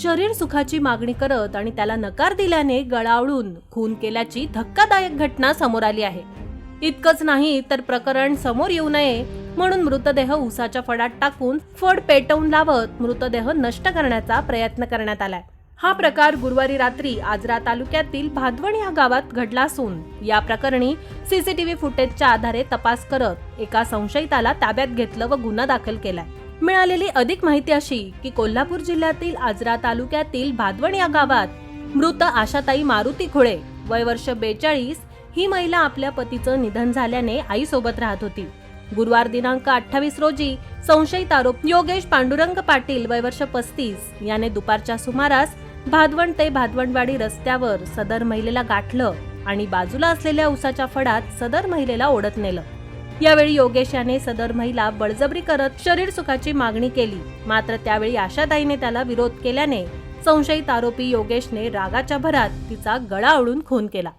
शरीर सुखाची मागणी करत आणि त्याला नकार दिल्याने गळावळून खून केल्याची धक्कादायक घटना समोर आली आहे। इतकंच नाही तर प्रकरण समोर येऊ नये म्हणून मृतदेह उसाच्या फडात टाकून फड पेटवून लावत मृतदेह नष्ट करण्याचा प्रयत्न करण्यात आलाय। हा प्रकार गुरुवारी रात्री आजरा तालुक्यातील भादवण या गावात घडला असून या प्रकरणी सीसीटीव्ही फुटेजच्या आधारे तपास करत एका संशयिताला ताब्यात घेतलं व गुन्हा दाखल केलाय। मिळालेली अधिक माहिती अशी की कोल्हापूर जिल्ह्यातील आजरा तालुक्यातील भादवण या गावात मृत आशाताई मारुती खुळे वय वर्ष 42 ही महिला आपल्या पतीचं निधन झाल्याने आई सोबत राहत होती। गुरुवार दिनांक 28 रोजी संशयित आरोपी योगेश पांडुरंग पाटील वय वर्ष 35 याने दुपारच्या सुमारास भादवण ते भादवणवाडी रस्त्यावर सदर महिलेला गाठलं आणि बाजूला असलेल्या उसाच्या फडात सदर महिलेला ओढत नेलं। यावेळी योगेश याने सदर महिला बळजबरी करत शरीर सुखाची मागणी केली, मात्र त्यावेळी आशाताईने त्याला विरोध केल्याने संशयित आरोपी योगेशने रागाच्या भरात तिचा गळा आवळून खून केला।